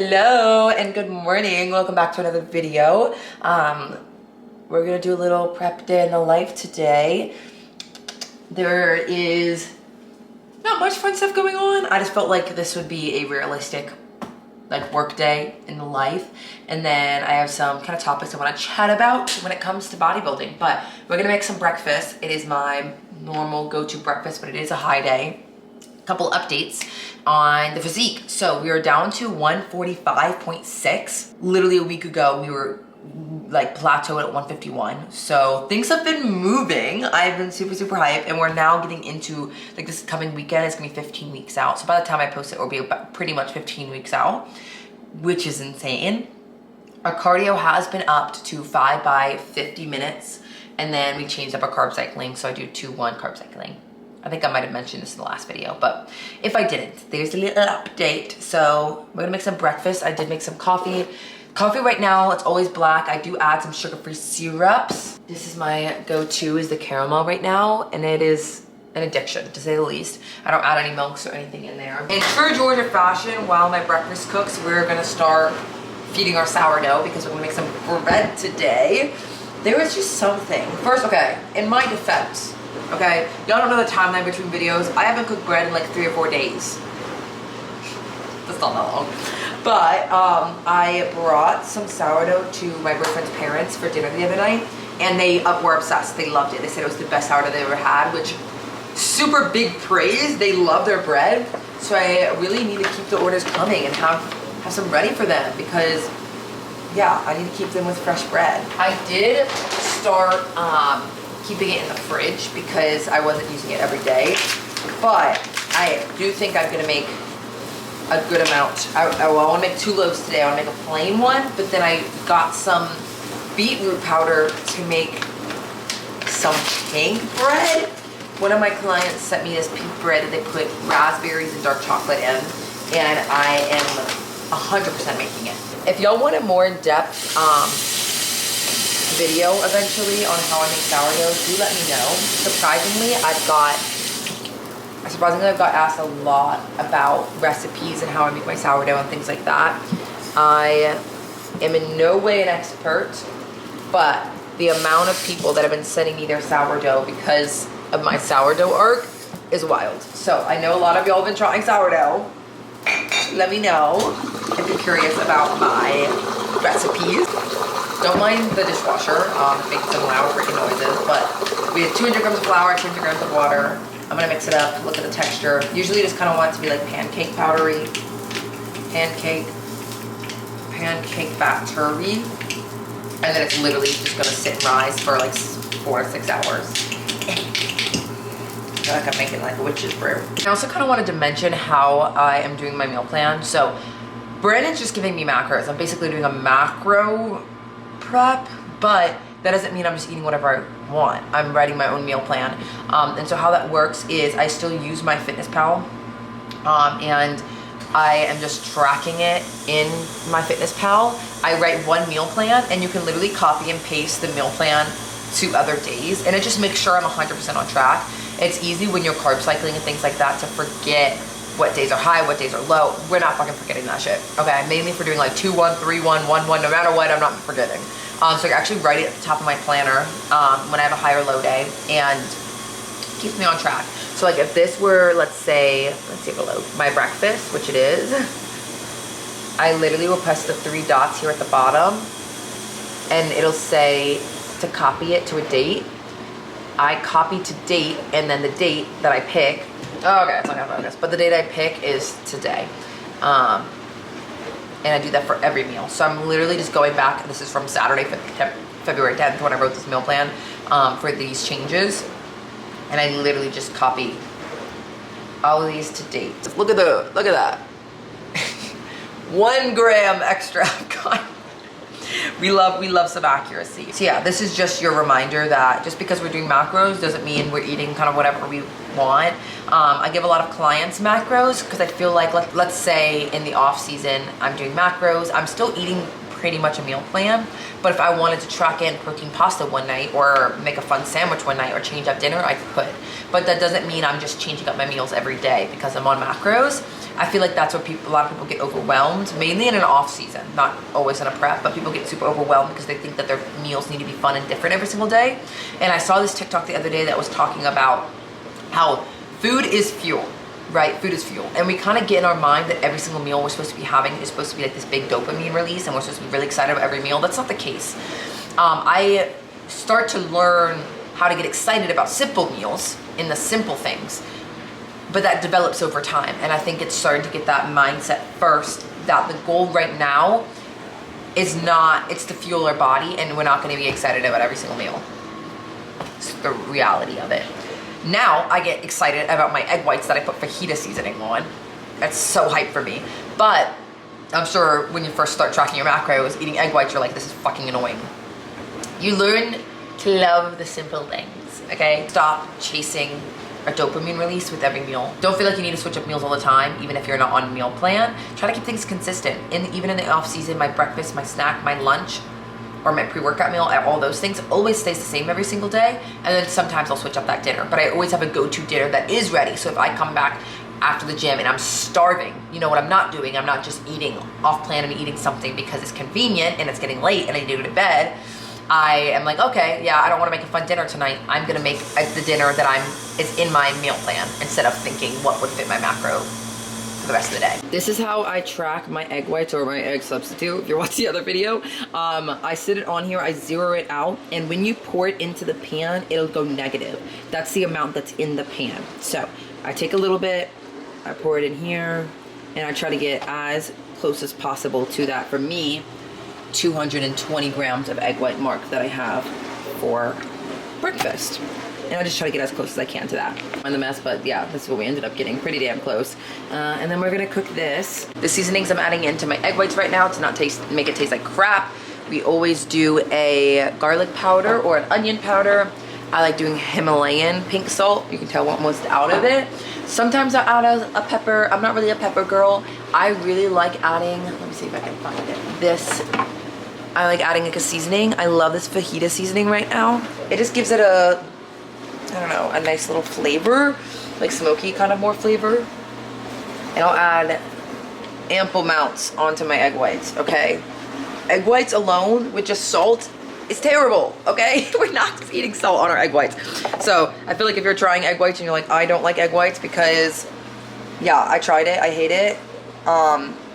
Hello and good morning. Welcome back to another video. We're gonna do a little prep day in the life today. There is not much fun stuff going on. I just felt like this would be a realistic work day in the life. And then I have some kind of topics I want to chat about when it comes to bodybuilding. But we're gonna make some breakfast. It is my normal go-to breakfast, but it is a high day. Couple updates on the physique. So we are down to 145.6. Literally a week ago, we were plateaued at 151. So things have been moving. I've been super hyped, and we're now getting into this coming weekend. It's gonna be 15 weeks out. So by the time I post it, it'll be about pretty much 15 weeks out, which is insane. Our cardio has been upped to 5 by 50 minutes, and then we changed up our carb cycling. So I do 2-1 carb cycling. I think I might have mentioned this in the last video, but if I didn't, there's a little update. So we're gonna make some breakfast. I did make some coffee. Coffee right now, it's always black. I do add some sugar-free syrups. This is my go-to, is the caramel right now, and it is an addiction, to say the least. I don't add any milks or anything in there. In true Georgia fashion, while my breakfast cooks, we're gonna start feeding our sourdough because we're gonna make some bread today. There is just something. First, okay, in my defense, okay, y'all don't know the timeline between videos. I haven't cooked bread in like 3 or 4 days. That's not that long. But I brought some sourdough to my boyfriend's parents for dinner the other night, and they were obsessed. They loved it. They said it was the best sourdough they ever had, which super big praise. They love their bread. So I really need to keep the orders coming and have some ready for them because, yeah, I need to keep them with fresh bread. I did start keeping it in the fridge because I wasn't using it every day, but I do think I'm gonna make a good amount. I want to make 2 loaves today. I want to make a plain one, but then I got some beetroot powder to make some pink bread. One of my clients sent me this pink bread that they put raspberries and dark chocolate in, and I am 100% making it. If y'all want a more in-depth video eventually on how I make sourdough, do let me know. Surprisingly, I've got asked a lot about recipes and how I make my sourdough and things like that. I am in no way an expert, but the amount of people that have been sending me their sourdough because of my sourdough arc is wild. So I know a lot of y'all have been trying sourdough. Let me know if you're curious about my recipes. Don't mind the dishwasher, making some loud freaking noises, but we have 200 grams of flour, 200 grams of water. I'm gonna mix it up, look at the texture. Usually just kind of want it to be like pancake powdery, pancake battery. And then it's literally just gonna sit and rise for like 4 to 6 hours. I feel like I'm making like a witch's brew. I also kind of wanted to mention how I am doing my meal plan. So Brandon's just giving me macros. I'm basically doing a macro prep, but that doesn't mean I'm just eating whatever I want. I'm writing my own meal plan. And so how that works is I still use my FitnessPal, and I am just tracking it in my FitnessPal. I write one meal plan, and you can literally copy and paste the meal plan to other days, and it just makes sure I'm 100% on track. It's easy when you're carb cycling and things like that to forget what days are high, what days are low. We're not fucking forgetting that shit, okay? Mainly for doing like 2-1, 3-1, 1-1, no matter what, I'm not forgetting. So I actually write it at the top of my planner when I have a high or low day, and keeps me on track. So like if this were, let's see below, my breakfast, which it is, I literally will press the 3 dots here at the bottom, and it'll say to copy it to a date. I copy to date, and then the date that I pick, okay, it's not gonna focus, but the date I pick is today. And I do that for every meal. So I'm literally just going back. This is from Saturday, February 10th, when I wrote this meal plan for these changes. And I literally just copy all of these to date. Look at that. 1 gram extra. God. We love some accuracy. So yeah, this is just your reminder that just because we're doing macros doesn't mean we're eating kind of whatever we want. I give a lot of clients macros because I feel like, let's say in the off season, I'm doing macros. I'm still eating pretty much a meal plan, but if I wanted to track in protein pasta one night or make a fun sandwich one night or change up dinner, I could. But that doesn't mean I'm just changing up my meals every day because I'm on macros. I feel like that's where a lot of people get overwhelmed, mainly in an off season, not always in a prep, but people get super overwhelmed because they think that their meals need to be fun and different every single day. And I saw this TikTok the other day that was talking about how food is fuel, right? Food is fuel. And we kind of get in our mind that every single meal we're supposed to be having is supposed to be like this big dopamine release and we're supposed to be really excited about every meal. That's not the case. I start to learn how to get excited about simple meals in the simple things, but that develops over time. And I think it's starting to get that mindset first, that the goal right now is not, it's to fuel our body and we're not gonna be excited about every single meal. It's the reality of it. Now I get excited about my egg whites that I put fajita seasoning on. That's so hype for me. But I'm sure when you first start tracking your macros, eating egg whites, you're like, this is fucking annoying. You learn to love the simple things, okay? Stop chasing a dopamine release with every meal. Don't feel like you need to switch up meals all the time, even if you're not on a meal plan. Try to keep things consistent. Even in the off season, my breakfast, my snack, my lunch, or my pre-workout meal, all those things always stays the same every single day. And then sometimes I'll switch up that dinner, but I always have a go-to dinner that is ready. So if I come back after the gym and I'm starving, you know what I'm not doing? I'm not just eating off plan and eating something because it's convenient and it's getting late and I need to go to bed. I am like, okay, yeah, I don't want to make a fun dinner tonight. I'm gonna make the dinner that is in my meal plan instead of thinking what would fit my macro for the rest of the day. This is how I track my egg whites or my egg substitute. If you're watching the other video, I sit it on here, I zero it out, and when you pour it into the pan, it'll go negative. That's the amount that's in the pan. So I take a little bit, I pour it in here, and I try to get as close as possible to that. For me, 220 grams of egg white mark that I have for breakfast. And I just try to get as close as I can to that. I'm the mess, but yeah, this is what we ended up getting, pretty damn close. And then we're gonna cook this. The seasonings I'm adding into my egg whites right now to not make it taste like crap. We always do a garlic powder or an onion powder. I like doing Himalayan pink salt. You can tell almost out of it. Sometimes I add a pepper. I'm not really a pepper girl. I really like adding, let me see if I can find it. This, I like adding like a seasoning. I love this fajita seasoning right now. It just gives it a, I don't know, a nice little flavor, like smoky kind of more flavor. And I'll add ample amounts onto my egg whites, okay? Egg whites alone with just salt is terrible, okay? We're not just eating salt on our egg whites. So I feel like if you're trying egg whites and you're like, I don't like egg whites because, yeah, I tried it, I hate it.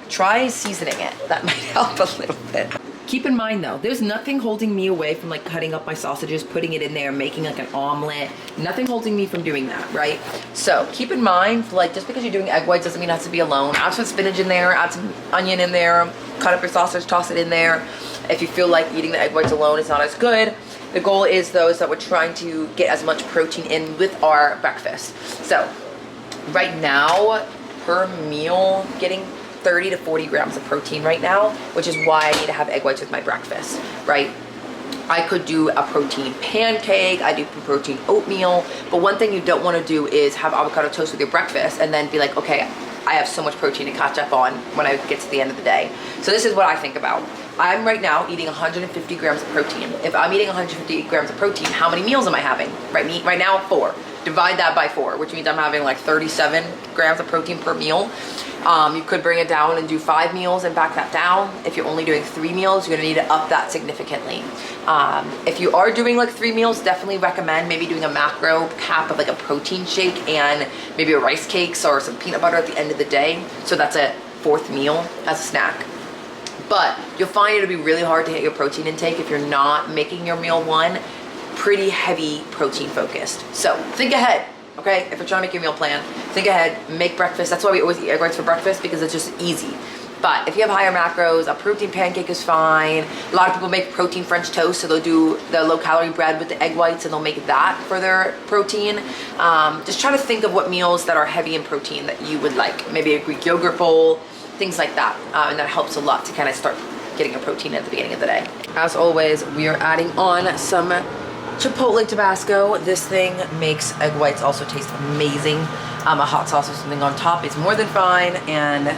Try seasoning it. That might help a little bit. Keep in mind though, there's nothing holding me away from like cutting up my sausages, putting it in there, making like an omelet. Nothing holding me from doing that, right? So keep in mind, like just because you're doing egg whites doesn't mean it has to be alone. Add some spinach in there, add some onion in there, cut up your sausage, toss it in there. If you feel like eating the egg whites alone is not as good, the goal is though is that we're trying to get as much protein in with our breakfast. So right now, per meal, getting 30 to 40 grams of protein right now, which is why I need to have egg whites with my breakfast, right? I could do a protein pancake, I do protein oatmeal, but one thing you don't want to do is have avocado toast with your breakfast and then be like, okay, I have so much protein to catch up on when I get to the end of the day. So this is what I think about. I'm right now eating 150 grams of protein. If I'm eating 150 grams of protein, how many meals am I having? Right now, 4. Divide that by 4, which means I'm having like 37 grams of protein per meal. You could bring it down and do 5 meals and back that down. If you're only doing 3 meals, you're gonna need to up that significantly. If you are doing like 3 meals, definitely recommend maybe doing a macro cap of like a protein shake and maybe a rice cakes or some peanut butter at the end of the day. So that's a 4th meal as a snack. But you'll find it'll be really hard to hit your protein intake if you're not making your meal one pretty heavy protein focused. So think ahead. Okay, if you're trying to make your meal plan, think ahead, make breakfast. That's why we always eat egg whites for breakfast, because it's just easy. But if you have higher macros, a protein pancake is fine. A lot of people make protein French toast, so they'll do the low calorie bread with the egg whites and they'll make that for their protein. Just try to think of what meals that are heavy in protein that you would like. Maybe a Greek yogurt bowl, things like that. And that helps a lot to kind of start getting your protein at the beginning of the day. As always, we are adding on some Chipotle Tabasco. This thing makes egg whites also taste amazing. A hot sauce with something on top is more than fine, and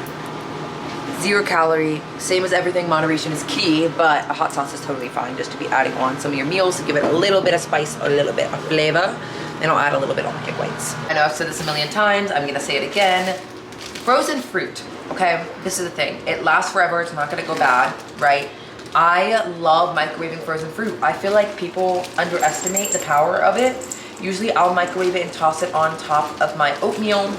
0 calorie. Same as everything, moderation is key, but a hot sauce is totally fine just to be adding on some of your meals to give it a little bit of spice, a little bit of flavor, and I'll add a little bit on the egg whites. I know I've said this a million times, I'm gonna say it again. Frozen fruit, okay? This is the thing. It lasts forever. It's not gonna go bad, right? I love microwaving frozen fruit. I feel like people underestimate the power of it. Usually I'll microwave it and toss it on top of my oatmeal.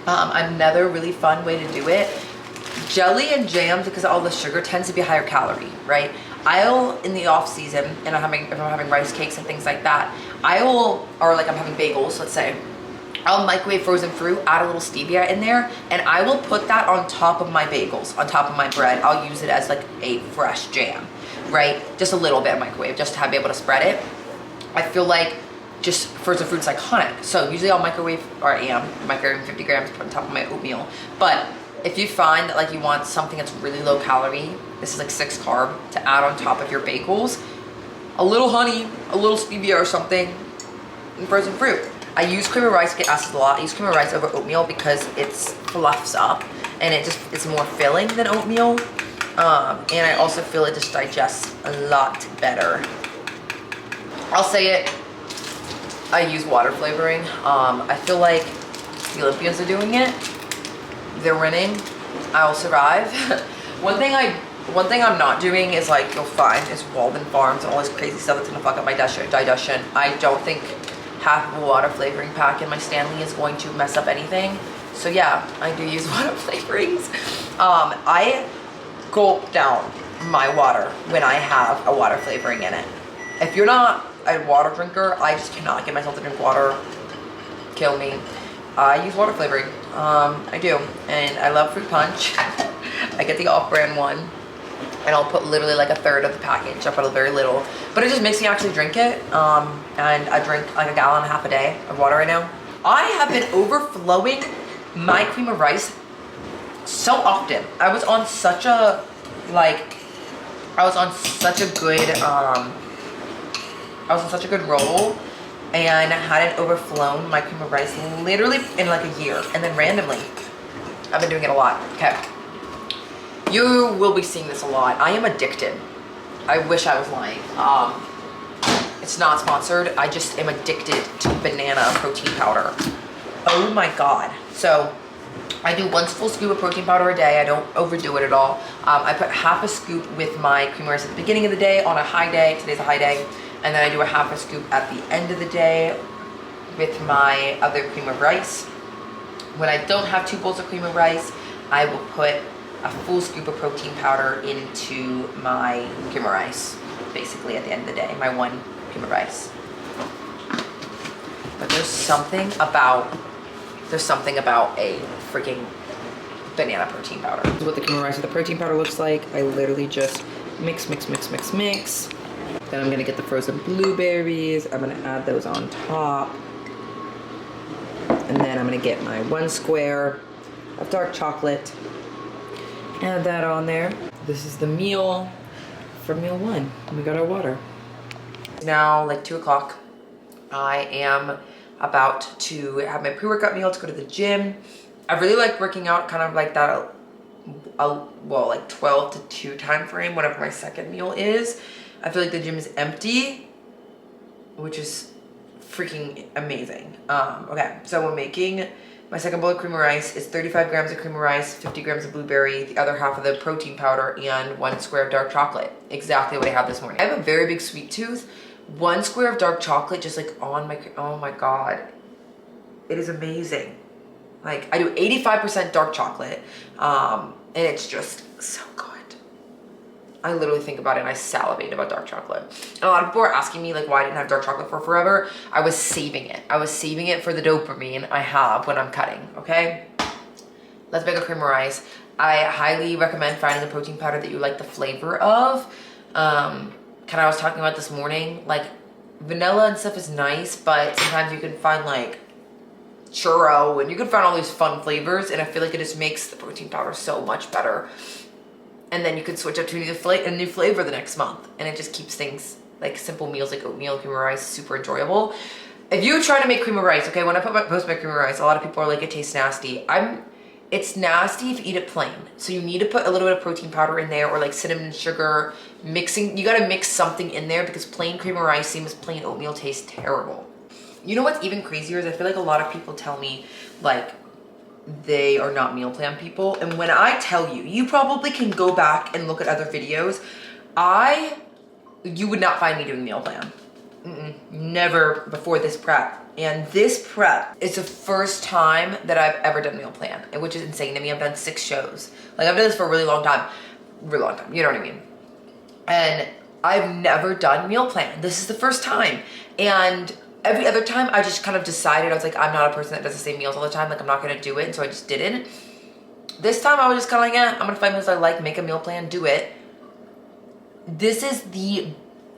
Another really fun way to do it. Jelly and jams, because all the sugar tends to be higher calorie, right? I'll, in the off season, and if I'm having rice cakes and things like that, or like I'm having bagels, let's say, I'll microwave frozen fruit, add a little stevia in there, and I will put that on top of my bagels, on top of my bread. I'll use it as like a fresh jam, right? Just a little bit of microwave, just to be able to spread it. I feel like just frozen fruit's iconic. So usually I'll microwave, or I am microwaving 50 grams, put on top of my oatmeal. But if you find that like you want something that's really low calorie, this is like 6 carb, to add on top of your bagels, a little honey, a little stevia or something, and frozen fruit. I use cream of rice, get asked a lot. I use cream of rice over oatmeal because it's fluffs up and it's more filling than oatmeal. And I also feel it just digests a lot better. I'll say it, I use water flavoring. I feel like the Olympians are doing it. They're winning. I'll survive. One thing I'm not doing is, like, you'll find is Walden Farms and all this crazy stuff that's gonna fuck up my digestion. I don't think half of a water flavoring pack in my Stanley is going to mess up anything. So yeah, I do use water flavorings. I gulp down my water when I have a water flavoring in it. If you're not a water drinker, I just cannot get myself to drink water. Kill me. I use water flavoring. I do, and I love fruit punch. I get the off-brand one, and I'll put literally like 1/3 of the package. I'll put very little, but it just makes me actually drink it. And I drink like 1.5 gallons a day of water right now. I have been overflowing my cream of rice so often. I was on such a good roll, and hadn't overflown my cream of rice literally in like a year, and then randomly I've been doing it a lot. Okay, you will be seeing this a lot. I am addicted. I wish I was lying. It's not sponsored. I just am addicted to banana protein powder. Oh my god. So I do 1 full scoop of protein powder a day. I don't overdo it at all. I put half a scoop with my cream of rice at the beginning of the day on a high day. Today's a high day. And then I do a half a scoop at the end of the day with my other cream of rice. When I don't have 2 bowls of cream of rice, I will put a full scoop of protein powder into my cream of rice, basically at the end of the day, my 1 cream of rice. But there's something about a freaking banana protein powder. This is what the cream of rice with the protein powder looks like. I literally just mix. Then I'm gonna get the frozen blueberries. I'm gonna add those on top. And then I'm gonna get my 1 square of dark chocolate. Add that on there. This is the meal for meal 1. We got our water. It's now like 2 o'clock. I am about to have my pre-workout meal to go to the gym. I really like working out kind of like that, like 12 to 2 time frame, whatever my second meal is. I feel like the gym is empty, which is freaking amazing. Okay, so we're making my second bowl of cream of rice. It's 35 grams of cream of rice, 50 grams of blueberry, the other half of the protein powder, and 1 square of dark chocolate. Exactly what I had this morning. I have a very big sweet tooth. 1 square of dark chocolate just like on my, oh my god. It is amazing. Like, I do 85% dark chocolate, and it's just so good. I literally think about it and I salivate about dark chocolate. And a lot of people are asking me like why I didn't have dark chocolate for forever. I was saving it. I was saving it for the dopamine I have when I'm cutting, okay? Let's make a cream of rice. I highly recommend finding a protein powder that you like the flavor of. I was talking about this morning, like vanilla and stuff is nice, but sometimes you can find like churro and you can find all these fun flavors, and I feel like it just makes the protein powder so much better. And then you could switch up to a new flavor the next month, and it just keeps things like simple meals like oatmeal, cream of rice super enjoyable. If you try to make cream of rice, okay, when I post my cream of rice, a lot of people are like, it tastes nasty. It's nasty if you eat it plain. So you need to put a little bit of protein powder in there, or like cinnamon sugar, mixing. You gotta mix something in there because plain cream of rice, same as plain oatmeal, tastes terrible. You know what's even crazier is I feel like a lot of people tell me like they are not meal plan people. And when I tell you, you probably can go back and look at other videos. You would not find me doing meal plan. Never before this prep. And this prep is the first time that I've ever done meal plan, which is insane to me. I've done 6 shows. Like, I've done this for a really long time. Really long time, you know what I mean? And I've never done meal plan. This is the first time. And every other time I just kind of decided, I was like, I'm not a person that does the same meals all the time. Like, I'm not gonna do it. And so I just didn't. This time I was just kind of like, I'm gonna find meals I like, make a meal plan, do it. This is the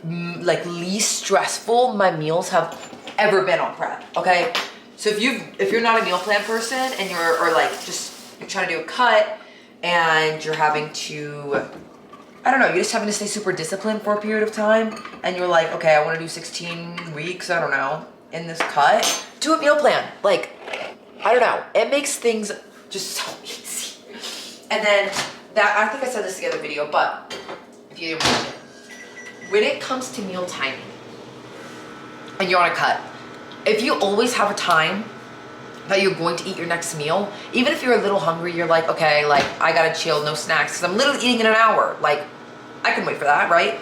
like least stressful my meals have ever been on prep, okay? So if you're not a meal plan person and you're trying to do a cut and you're having to, I don't know, you're just having to stay super disciplined for a period of time and you're like, okay, I want to do 16 weeks, I don't know, in this cut, do a meal plan. Like, I don't know, it makes things just so easy. And then I think I said this in the other video, but if you didn't watch it, when it comes to meal timing and you're on a cut, if you always have a time that you're going to eat your next meal, even if you're a little hungry, you're like, okay, like, I gotta chill, no snacks, because I'm literally eating in an hour. Like, I can wait for that, right?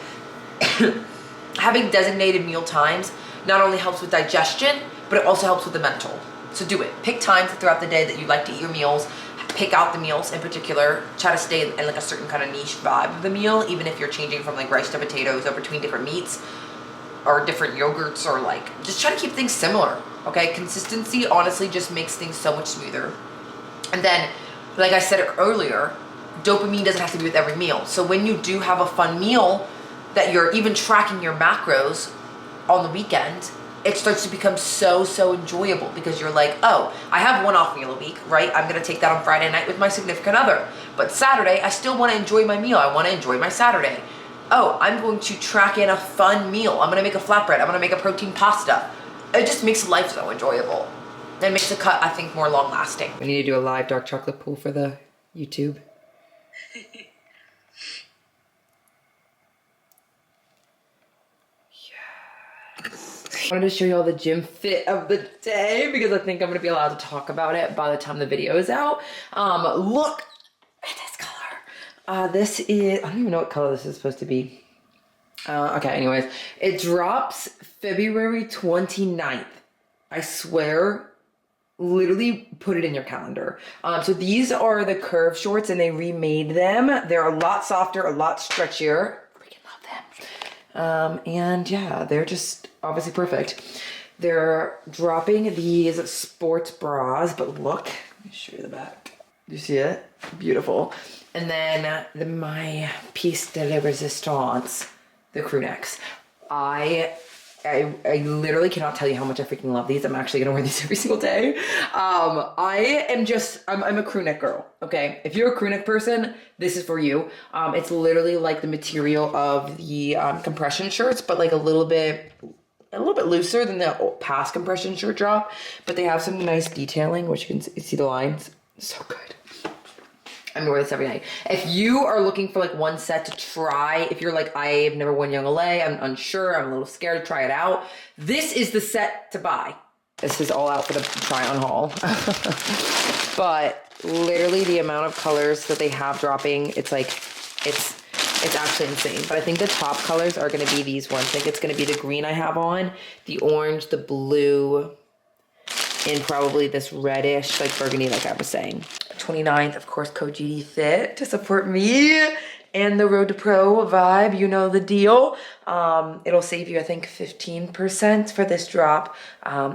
Having designated meal times not only helps with digestion, but it also helps with the mental. So do it. Pick times throughout the day that you like to eat your meals. Pick out the meals in particular. Try to stay in like a certain kind of niche vibe of the meal, even if you're changing from like rice to potatoes or between different meats or different yogurts, or like, just try to keep things similar, okay? Consistency honestly just makes things so much smoother. And then, like I said earlier, dopamine doesn't have to be with every meal. So when you do have a fun meal that you're even tracking your macros on the weekend, it starts to become so enjoyable because you're like, oh, I have one off meal a week, right? I'm gonna take that on Friday night with my significant other. But Saturday, I still wanna enjoy my meal. I wanna enjoy my Saturday. Oh, I'm going to track in a fun meal. I'm gonna make a flatbread. I'm gonna make a protein pasta. It just makes life so enjoyable. And makes the cut, I think, more long lasting. We need to do a live dark chocolate pool for the YouTube. I wanted to show you all the gym fit of the day because I think I'm gonna be allowed to talk about it by the time the video is out. Look at this color. This is, I don't even know what color this is supposed to be. Okay, anyways, it drops February 29th. I swear, literally put it in your calendar. So these are the curve shorts and they remade them. They're a lot softer, a lot stretchier. Freaking love them. And yeah, they're just obviously perfect. They're dropping these sports bras, but look, let me show you the back. Do you see it? Beautiful. And then my piece de resistance, the crew necks. I literally cannot tell you how much I freaking love these. I'm actually gonna wear these every single day. I'm a crew neck girl, okay? If you're a crew neck person, this is for you. It's literally like the material of the compression shirts, but like a little bit looser than the past compression shirt drop, but they have some nice detailing, which you can see the lines. So good. I'm gonna wear this every night. If you are looking for like one set to try, if you're like, I've never worn YoungLa, I'm unsure, I'm a little scared to try it out, this is the set to buy. This is all out for the try on haul. But literally the amount of colors that they have dropping, it's like, it's actually insane. But I think the top colors are gonna be these ones. I think it's gonna be the green I have on, the orange, the blue, and probably this reddish, like burgundy, like I was saying. 29th, of course, code GDFIT to support me and the Road to Pro vibe. You know the deal. It'll save you, I think, 15% for this drop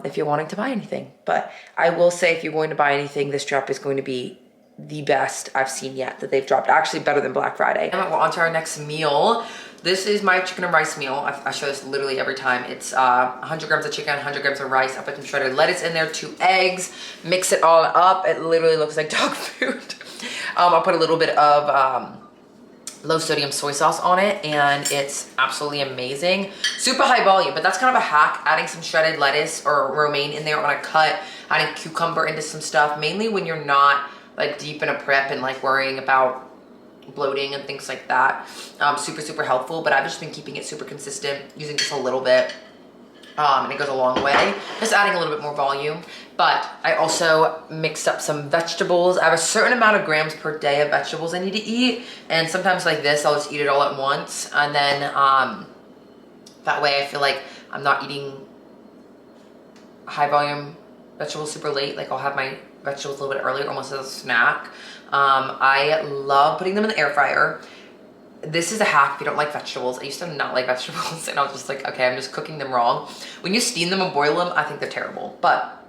if you're wanting to buy anything. But I will say, if you're going to buy anything, this drop is going to be the best I've seen yet that they've dropped. Actually, better than Black Friday. And we're on to our next meal. This is my chicken and rice meal. I show this literally every time. It's 100 grams of chicken, 100 grams of rice. I put some shredded lettuce in there, 2 eggs, mix it all up. It literally looks like dog food. I'll put a little bit of low sodium soy sauce on it, and it's absolutely amazing. Super high volume, but that's kind of a hack, adding some shredded lettuce or romaine in there on a cut, adding cucumber into some stuff, mainly when you're not like deep in a prep and like worrying about bloating and things like that. Super helpful, but I've just been keeping it super consistent, using just a little bit. and it goes a long way, just adding a little bit more volume. But I also mixed up some vegetables. I have a certain amount of grams per day of vegetables I need to eat, and sometimes like this, I'll just eat it all at once, and then that way I feel like I'm not eating high volume vegetables super late. Like I'll have my vegetables a little bit earlier, almost as a snack. I love putting them in the air fryer. This is a hack if you don't like vegetables. I used to not like vegetables, and I was just like, okay, I'm just cooking them wrong. When you steam them and boil them, I think they're terrible. But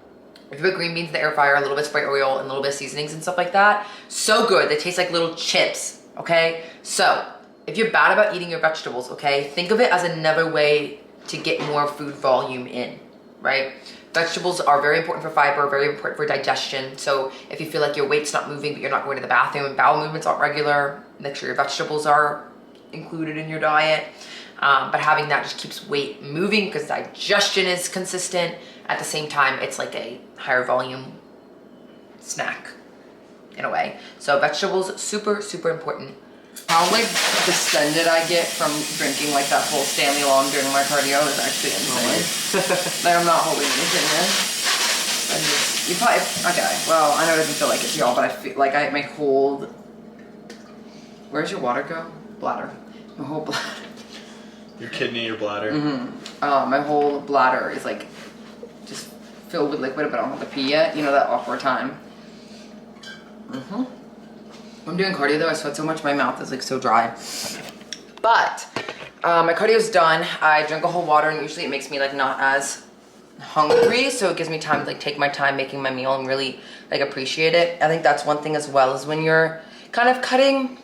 if you put green beans in the air fryer, a little bit of spray oil, and a little bit of seasonings and stuff like that, so good. They taste like little chips, okay? So if you're bad about eating your vegetables, okay, think of it as another way to get more food volume in, right? Vegetables are very important for fiber, very important for digestion. So if you feel like your weight's not moving, but you're not going to the bathroom and bowel movements aren't regular, make sure your vegetables are included in your diet. But having that just keeps weight moving because digestion is consistent. At the same time, it's like a higher volume snack in a way. So vegetables, super, super important. How like distended I get from drinking like that whole Stanley Long during my cardio is actually insane. Like I'm not holding anything in. You probably, okay, well, I know it doesn't feel like it to y'all, but I feel like my whole, where's your water go? Bladder. My whole bladder. Your kidney, your bladder. Mm-hmm. My whole bladder is like just filled with liquid, but I don't have to pee yet. You know, that awkward time. When I'm doing cardio though, I sweat so much my mouth is like so dry. But my cardio's done. I drink a whole water, and usually it makes me like not as hungry, so it gives me time to like take my time making my meal and really like appreciate it. I think that's one thing as well, is when you're kind of cutting,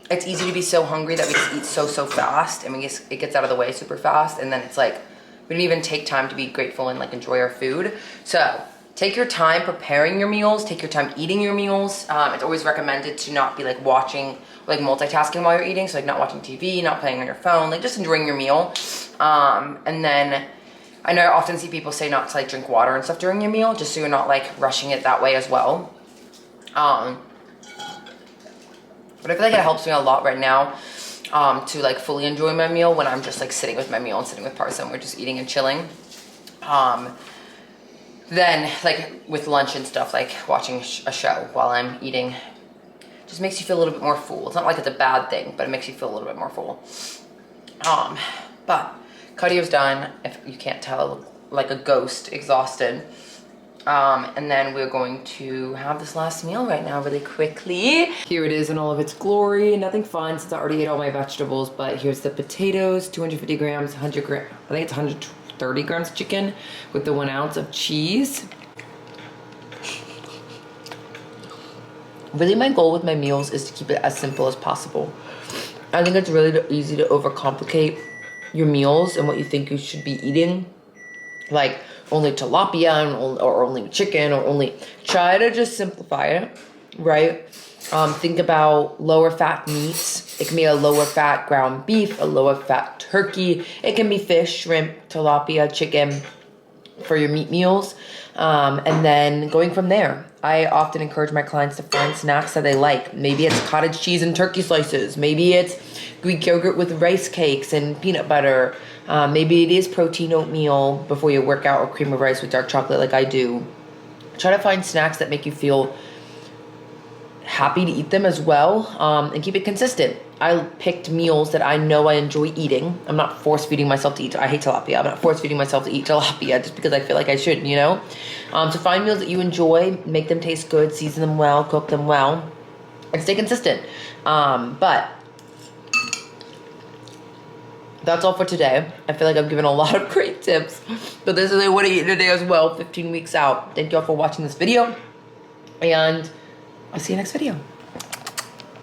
it's easy to be so hungry that we just eat so fast, and it gets out of the way super fast, and then it's like we don't even take time to be grateful and like enjoy our food. So take your time preparing your meals, take your time eating your meals. It's always recommended to not be like watching, like multitasking while you're eating, so like not watching TV, not playing on your phone, like just enjoying your meal. And then I know I often see people say not to like drink water and stuff during your meal, just so you're not like rushing it that way as well. But I feel like it helps me a lot right now to like fully enjoy my meal when I'm just like sitting with my meal and sitting with Parson. We're just eating and chilling. Then like with lunch and stuff, like watching a show while I'm eating just makes you feel a little bit more full. It's not like it's a bad thing, but it makes you feel a little bit more full. But cardio's done. If you can't tell, I look like a ghost, exhausted. And then we're going to have this last meal right now really quickly. Here it is in all of its glory. Nothing fun since I already ate all my vegetables, but here's the potatoes, 250 grams, 100 grams, I think it's 130 grams of chicken with the 1 ounce of cheese. Really my goal with my meals is to keep it as simple as possible. I think it's really easy to overcomplicate your meals and what you think you should be eating. Like only tilapia or only chicken, or only, try to just simplify it, right? Think about lower fat meats. It can be a lower fat ground beef, a lower fat turkey. It can be fish, shrimp, tilapia, chicken for your meat meals. And then going from there, I often encourage my clients to find snacks that they like. Maybe it's cottage cheese and turkey slices. Maybe it's Greek yogurt with rice cakes and peanut butter. Maybe it is protein oatmeal before your workout, or cream of rice with dark chocolate like I do. Try to find snacks that make you feel happy to eat them as well, and keep it consistent. I picked meals that I know I enjoy eating. I'm not force feeding myself to eat. I hate tilapia. I'm not force feeding myself to eat tilapia just because I feel like I should, you know? So find meals that you enjoy, make them taste good, season them well, cook them well, and stay consistent. But that's all for today. I feel like I've given a lot of great tips, but this is what I eat today as well, 15 weeks out. Thank you all for watching this video, and I'll see you next video.